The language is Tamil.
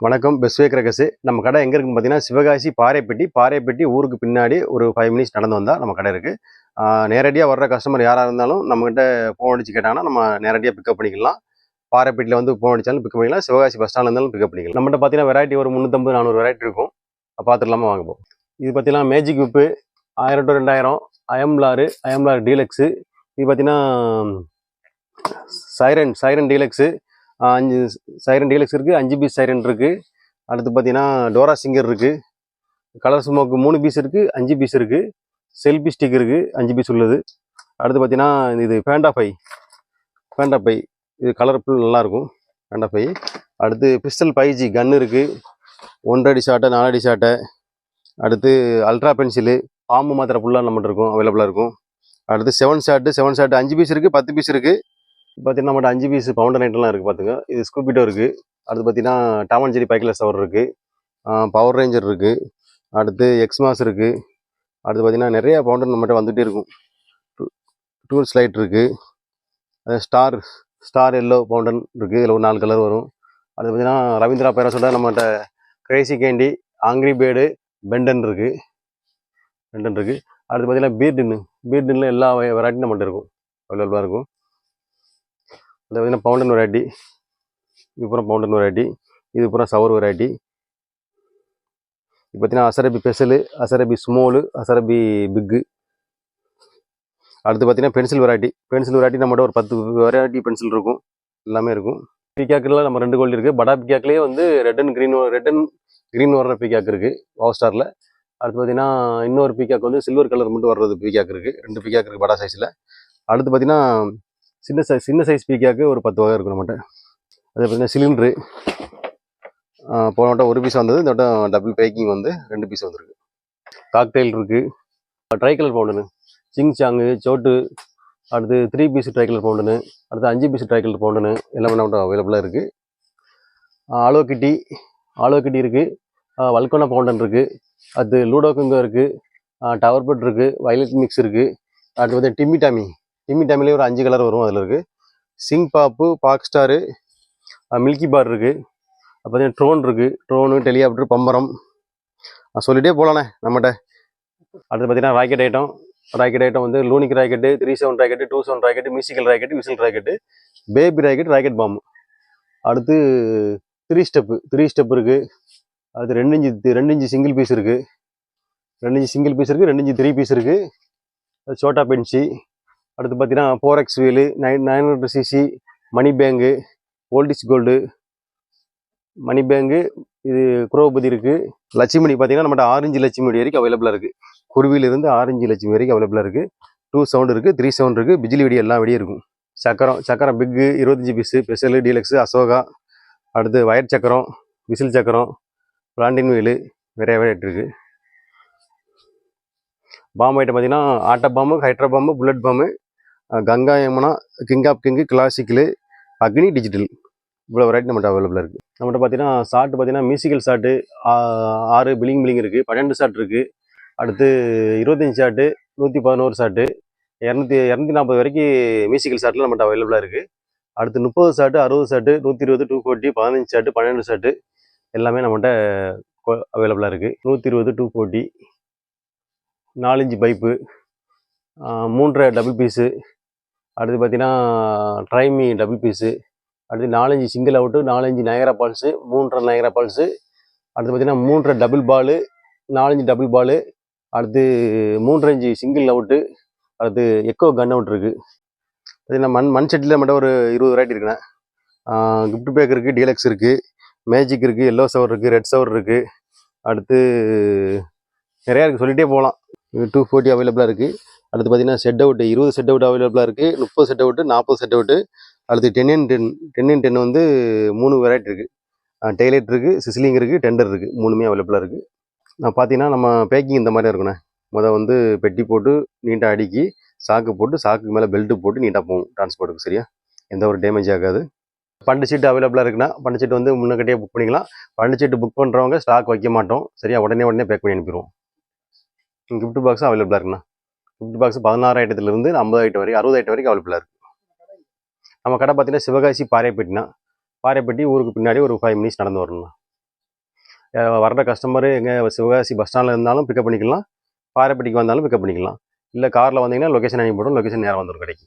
வணக்கம். Best way crackers. நம்ம கடை எங்கே இருக்குன்னு பார்த்தீங்கன்னா, சிவகாசி பாறைப்பட்டி ஊருக்கு பின்னாடி ஒரு 5 மினிட்ஸ் நடந்து வந்தால் நம்ம கடை இருக்குது. நேரடியாக வர்ற கஸ்டமர் யாராக இருந்தாலும் நம்மகிட்ட ஃபோன் அடிச்சு கேட்டாங்கன்னா நம்ம நேரடியாக பிக்கப் பண்ணிக்கலாம். பாறைப்பட்டியில் வந்து ஃபோன் அடித்தாலும் பிக்கப் பண்ணிக்கலாம். சிவகாசி பஸ் ஸ்டாண்டில் இருந்தாலும் பிக்கப் பண்ணிக்கலாம். நம்மகிட்ட பார்த்தீங்கன்னா வெரைட்டி ஒரு 350-400 வெரைட்டி இருக்கும். பார்த்துடலாமா வாங்க போகும். இது பார்த்தீங்கன்னா மேஜிக் விப்பு 1000 to 2000, அயம்லார் டீலக்ஸு. இது பார்த்தீங்கன்னா சைரன் டீலக்ஸு. 5 சைரன் டீலக்ஸ் இருக்குது, 5 பீஸ் சைரன் இருக்குது. அடுத்து பார்த்தீங்கன்னா டோரா சிங்கர் இருக்குது. கலர் ஸ்மோக்கு 3 பீஸ் இருக்குது, 5 பீஸ் இருக்குது. செல்பி ஸ்டிக் இருக்குது, 5 பீஸ் உள்ளது. அடுத்து பார்த்தீங்கன்னா இது பேண்டா பை இது கலர்ஃபுல் நல்லாயிருக்கும் பேண்டா பை. அடுத்து பிஸ்டல் 5G கன்று இருக்குது, 1 அடி ஷாட்டை 4 அடி ஷாட்டை. அடுத்து அல்ட்ரா பென்சிலு பாம்பு மாத்திரை ஃபுல்லாக நம்மகிட்ட இருக்கும், அவைலபிளாக இருக்கும். அடுத்து 7 ஷாட்டு 5 பீஸ் இருக்குது, 10 பீஸ் இருக்குது. பார்த்தீங்கன்னா நம்மகிட்ட 5 பீஸ் பவுண்டர் நைட்லாம் இருக்குது பார்த்துங்க. இது ஸ்கூபிட்டோ இருக்குது. அடுத்து பார்த்தீங்கன்னா டாம் அண்ட் ஜெரி பைக்கில் சவர் இருக்குது, பவர் ரேஞ்சர் இருக்குது. அடுத்து எக்ஸ்மாஸ் இருக்குது. அடுத்து பார்த்தீங்கன்னா நிறையா பவுண்டர் நம்மகிட்ட வந்துகிட்டே இருக்கும். டூல்ஸ் லைட் இருக்குது. ஸ்டார் எல்லோ பவுண்டன் இருக்குது, இதில் ஒரு 4 கலர் வரும். அடுத்து பார்த்தீங்கன்னா ரவீந்திரா பேராசோட நம்மகிட்ட Crazy candy, angry bird, pendant இருக்குது. அடுத்து பார்த்தீங்கன்னா பீர்டின்னு எல்லா வெரைட்டியும் நம்மகிட்ட இருக்கும், அவைலபிளாக இருக்கும். அது பார்த்தீங்கன்னா பவுண்டன் வெரைட்டி, இது பூரா பவுண்டன் வெரைட்டி, இது பூரா சவர் வெரைட்டி. இது பார்த்தீங்கன்னா அசரபி பெசலு, அசரபி ஸ்மோலு, அசரபி பிக்கு. அடுத்து பார்த்தீங்கன்னா பென்சில் வெரைட்டி நம்மகிட்ட ஒரு 10 வெரைட்டி பென்சில் இருக்கும், எல்லாமே இருக்கும். பிகாக்கில் நம்ம 2 குவாலிட்டி இருக்குது. படா பிகாக்லேயே வந்து ரெட் அண்ட் க்ரீன் வர்ற பிகாக் இருக்குது பவர் ஸ்டாரில். அடுத்து பார்த்தீங்கன்னா இன்னொரு பிகாக் வந்து சில்வர் கலர் மட்டும் வர்றது பிகாக் இருக்குது, 2 பிகாக் இருக்குது படா சைஸில். அடுத்து பார்த்தீங்கன்னா சின்ன சைஸ் பிகாக்கு ஒரு 10 வகை இருக்கும் நம்மகிட்ட. அது பார்த்தீங்கன்னா சிலிண்ட்ரு போன வட்டம் 1 பீஸ் வந்தது, இந்த வட்டம் டபுள் பேக்கிங் வந்து 2 பீஸ் வந்துருக்கு. காக்டெயில் இருக்குது, ட்ரை கலர் பவுண்டனு, சிங்சாங்கு, சோட்டு. அடுத்து 3 பீஸ் ட்ரை கலர் பவுண்டனு, அடுத்து 5 பீஸ் ட்ரை கலர் பவுண்டனு எல்லாமே நம்மகிட்ட அவைலபிளாக இருக்குது. ஆலோ கிட்டி இருக்குது, வல்கோனா பவுண்டன் இருக்குது. அது லூடோ குங்கோ இருக்குது, டவர் பெட் இருக்குது, வயலட் மிக்ஸ் இருக்குது. அடுத்து வந்து டிம்மி டாமிலே ஒரு 5 கலர் வரும், அதில் இருக்குது. சிங் பாப்பு, பாக் ஸ்டாரு, மில்கி பார் இருக்குது. பார்த்தீங்கன்னா ட்ரோனு, டெலிகாப்டர், பம்பரம் சொல்லிகிட்டே போகலாண்ணே நம்மகிட்ட. அடுத்து பார்த்தீங்கன்னா ராக்கெட் ஐட்டம் வந்து லூனிக் rocket, 37 rocket, 27 rocket, musical rocket, whistle rocket, baby rocket பாம்பு. அடுத்து 3 ஸ்டெப் இருக்குது. அடுத்து 2 இன்ச்சு சிங்கிள் பீஸ் இருக்குது, 2 இன்ச்சு 3 பீஸ் இருக்குது. அது சோட்டா பென்சி. அடுத்து பார்த்தீங்கன்னா 4X வீலு, 900cc, மணி பேங்கு, ஓல்டிஸ் கோல்டு, மணி பேங்கு. இது குரோபதி இருக்குது. லட்சுமணி பார்த்தீங்கன்னா நம்மகிட்ட 6 இன்ச்சு லட்சுமணி வரைக்கும் அவைலபிளாக இருக்குது. குருவிலிருந்து 6 இன்ச்சு லட்சுமி வரைக்கும் அவைலபிளாக இருக்குது. 2 சவுண்ட் இருக்குது, 3 சவுண்ட் இருக்குது, பிஜிலி வெடி எல்லா வெடியும் இருக்கும். சக்கரம் பிக்கு 25 பீஸு, ஸ்பெஷலு, டீலக்ஸு, அசோகா. அடுத்து வயர் சக்கரம், விசில் சக்கரம், பிளாண்டின் வீலு, நிறைய வெரைட்டி இருக்குது. பாம்பு ஐட்டம் பார்த்தீங்கன்னா ஆட்டோ பாம்பு, ஹைட்ரா பாம்பு, புல்லட் பாம்பு, Ganga Yamuna, king of king, classical, Agni, digital, இவ்வளோ வெரைட்டி நம்மகிட்ட அவைலபிளாக இருக்குது. நம்மகிட்ட பார்த்தீங்கன்னா ஷார்ட் பார்த்தீங்கன்னா மியூசிக்கல் ஷார்ட்டு 6 பிளிங் இருக்குது, 12 ஷார்ட் இருக்குது. அடுத்து 25 ஷார்ட்டு, 111 ஷார்ட்டு, 240 வரைக்கும் மியூசிக்கல் ஷார்ட்டில் நம்மகிட்ட அவைலபிளாக இருக்குது. அடுத்து 30 ஷார்ட்டு, 60 ஷார்ட்டு, 120, 240, 15 ஷார்ட்டு, 12 ஷார்ட்டு எல்லாமே நம்மகிட்ட அவைலபிளாக இருக்குது. 120, 240, 4 இன்ச்சு பைப்பு, 3 டபுள் பீஸு. அடுத்து பார்த்தீங்கன்னா ட்ரைமி டபுள் பீஸு. அடுத்து 4 inch single out, 4 inch Niagara falls, 3 Niagara falls. அடுத்து பார்த்தீங்கன்னா 3 double ball, 4 inch double ball. அடுத்து 3 இன்ச்சு சிங்கிள் அவுட்டு. அடுத்து எக்கோ கன் அவுட் இருக்குது. பார்த்தீங்கன்னா மண் செட்டில் மட்டும் ஒரு 20 வெரைட்டி இருக்குண்ணே. கிஃப்ட் பேக் இருக்குது, டீலக்ஸ் இருக்குது, மேஜிக் இருக்குது, எல்லோ சவர் இருக்குது, ரெட் சவர் இருக்குது. அடுத்து நிறையா இருக்குது, சொல்லிகிட்டே போகலாம். 240 அவைலபிளாக இருக்குது. அடுத்து பார்த்தீங்கன்னா செட் அவுட்டு 20 செட் அவுட் அவைலபிளாக இருக்குது, 30 செட் அவுட்டு, 40 செட் அவுட்டு. அடுத்து 10x10 வந்து 3 வெரைட்டி இருக்குது. டெய்லைட் இருக்குது, சிஸ்லிங் இருக்குது, டெண்டர் இருக்குது, 3மே அவைலபிளாக இருக்குது. நான் பார்த்தீங்கன்னா நம்ம பேக்கிங் இந்த மாதிரி இருக்குண்ணே. வந்து பெட்டி போட்டு நீட்டாக அடுக்கி சாக்கு போட்டு, சாக்குக்கு மேலே பெல்ட்டு போட்டு நீட்டாக போகும் டிரான்ஸ்போர்ட்டுக்கு. சரியா, எந்த ஒரு டேமேஜ் ஆகாது. பண்டு சீட்டு அவைலபிளாக இருக்குண்ணா. பண்டு சீட்டு வந்து முன்னக்கட்டியே புக் பண்ணிக்கலாம். பண்டு சீட்டு புக் பண்ணுறவங்க ஸ்டாக் வைக்க மாட்டோம். சரியா, உடனே பேக் பண்ணி அனுப்பிடுவோம். கிஃப்ட் பாக்ஸும் அவைலபிளாக இருக்குண்ணா. கிஃப்ட் பாக்ஸ் 16 ஐட்டத்துலேருந்து 50 ஐட்டம் வரைக்கும், 60 ஐட்டம் வரைக்கும் அவைலபிளாக இருக்குது. நம்ம கடை பார்த்தீங்கன்னா சிவகாசி பாறைப்பட்டி ஊருக்கு பின்னாடி ஒரு 5 மினிட்ஸ் நடந்து வரணும்ண்ணா. வர்ற கஸ்டமரு எங்கே சிவகாசி பஸ் ஸ்டாண்டில் இருந்தாலும் பிக்கப் பண்ணிக்கலாம், பாறைப்பட்டிக்கு வந்தாலும் பிக்கப் பண்ணிக்கலாம். இல்லை காரில் வந்தீங்கன்னா லொக்கேஷன் அனுப்பி போடும், லொக்கேஷன் நேராக வந்துடும் கடைக்கு.